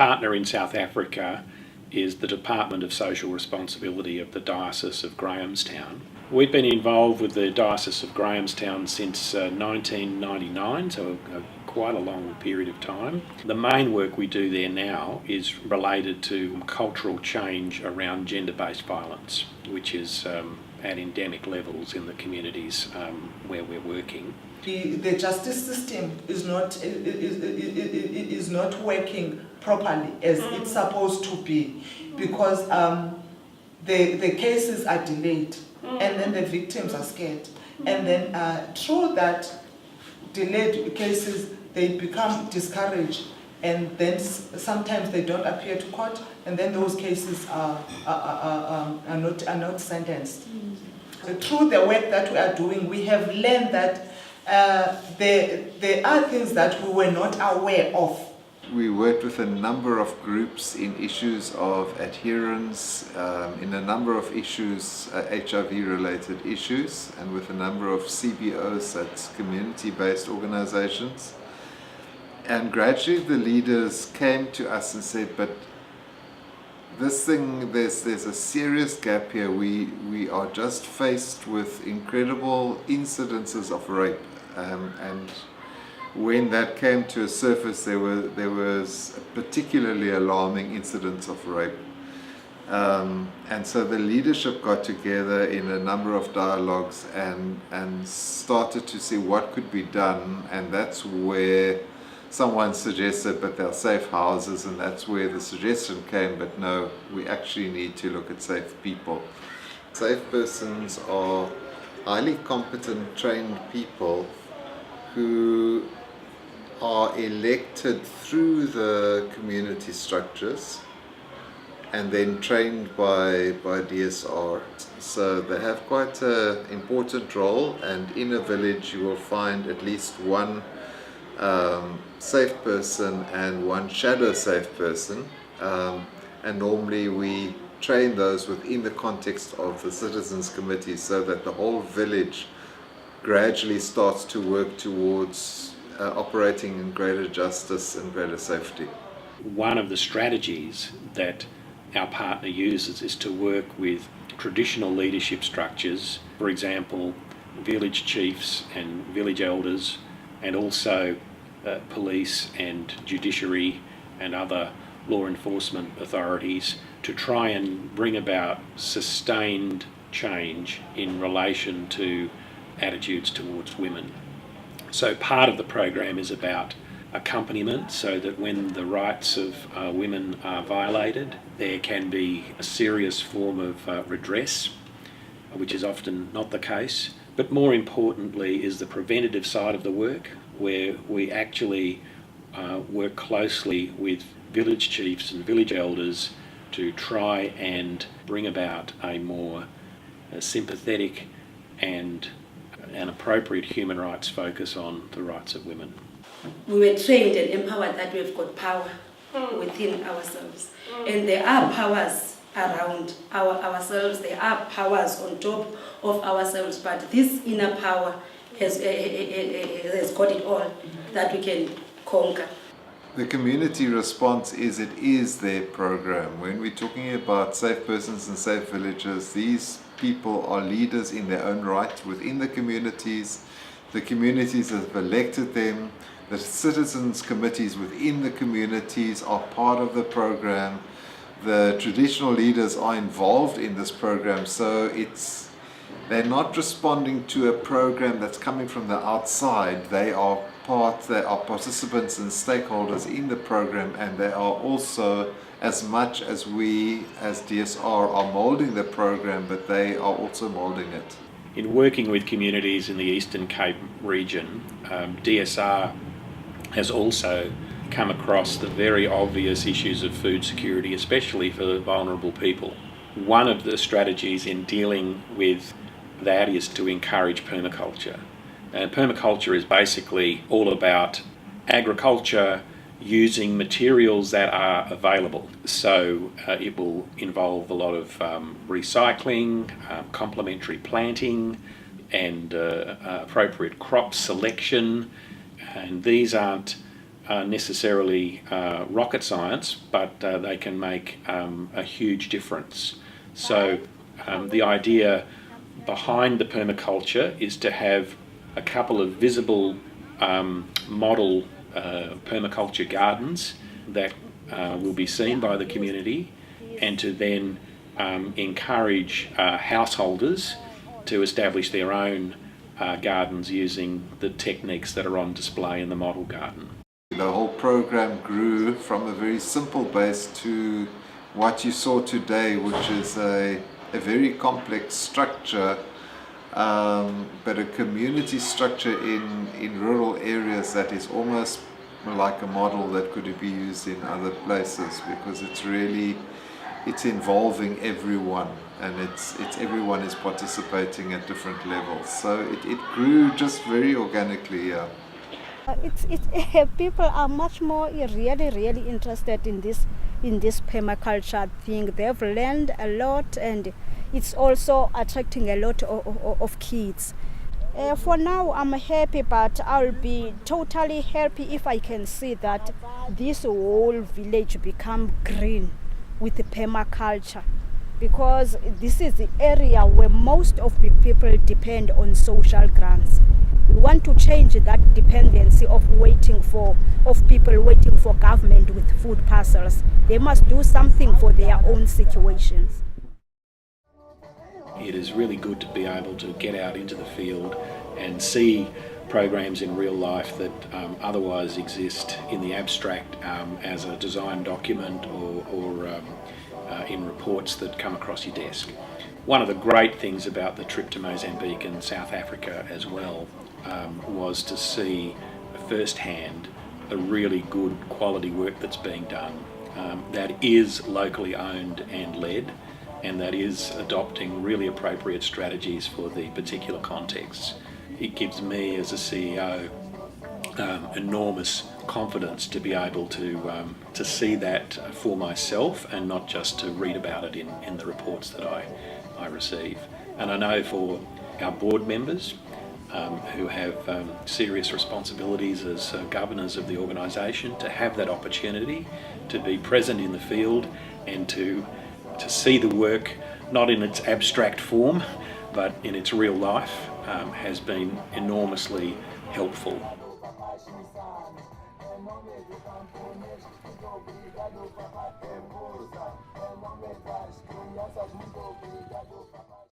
partner in South Africa is the Department of Social Responsibility of the Diocese of Grahamstown. We've been involved with the Diocese of Grahamstown since 1999, so quite a long period of time. The main work we do there now is related to cultural change around gender-based violence, which is at endemic levels in the communities where we're working. The justice system is not working properly as it's supposed to be, because the cases are delayed, and then the victims are scared, and then through that delayed cases they become discouraged, and then sometimes they don't appear to court, and then those cases are not sentenced. So through the work that we are doing, we have learned that there are things that we were not aware of. We worked with a number of groups in issues of adherence, in a number of issues, HIV-related issues, and with a number of CBOs, that's community-based organizations. And gradually the leaders came to us and said, but this thing, there's a serious gap here. We are just faced with incredible incidences of rape, and when that came to a surface, there was a particularly alarming incidents of rape. And so the leadership got together in a number of dialogues and started to see what could be done, and that's where someone suggested, but they're safe houses, and that's where the suggestion came, but no, we actually need to look at safe people. Safe persons are highly competent, trained people who are elected through the community structures and then trained by DSR. So they have quite an important role, and in a village you will find at least one safe person and one shadow safe person, and normally we train those within the context of the citizens committee, so that the whole village gradually starts to work towards operating in greater justice and greater safety. One of the strategies that our partner uses is to work with traditional leadership structures, for example village chiefs and village elders, and also police and judiciary and other law enforcement authorities, to try and bring about sustained change in relation to attitudes towards women. So part of the program is about accompaniment, so that when the rights of women are violated, there can be a serious form of redress, which is often not the case. But more importantly is the preventative side of the work, where we actually work closely with village chiefs and village elders to try and bring about a more sympathetic and an appropriate human rights focus on the rights of women. We were trained and empowered that we've got power within ourselves, and there are powers around ourselves, there are powers on top of ourselves, but this inner power has got it all that we can conquer. The community response is, it is their program. When we're talking about safe persons and safe villages, these people are leaders in their own right within the communities. The communities have elected them. The citizens committees within the communities are part of the program. The traditional leaders are involved in this program, so they're not responding to a program that's coming from the outside. They are participants and stakeholders in the program, and they are also, as much as we as DSR are molding the program, but they are also molding it. In working with communities in the Eastern Cape region, DSR has also come across the very obvious issues of food security, especially for vulnerable people. One of the strategies in dealing with that is to encourage permaculture. And permaculture is basically all about agriculture using materials that are available. So it will involve a lot of recycling, complementary planting, and appropriate crop selection. And these aren't necessarily rocket science, but they can make a huge difference. So the idea behind the permaculture is to have a couple of visible model permaculture gardens that will be seen by the community, and to then encourage householders to establish their own gardens using the techniques that are on display in the model garden. The whole program grew from a very simple base to what you saw today, which is a very complex structure, but a community structure in rural areas that is almost like a model that could be used in other places, because it's involving everyone, and it's everyone is participating at different levels. So it grew just very organically, yeah. People are much more really interested in this permaculture thing. They've learned a lot, and it's also attracting a lot of kids. For now, I'm happy, but I'll be totally happy if I can see that this whole village become green with the permaculture, because this is the area where most of the people depend on social grants. We want to change that dependency of people waiting for government with food parcels. They must do something for their own situations. It is really good to be able to get out into the field and see programs in real life that otherwise exist in the abstract as a design document or in reports that come across your desk. One of the great things about the trip to Mozambique and South Africa as well was to see firsthand a really good quality work that's being done that is locally owned and led, and that is adopting really appropriate strategies for the particular contexts. It gives me as a CEO enormous confidence to be able to see that for myself, and not just to read about it in the reports that I receive. And I know for our board members who have serious responsibilities as governors of the organisation, to have that opportunity to be present in the field and to see the work not in its abstract form but in its real life has been enormously helpful.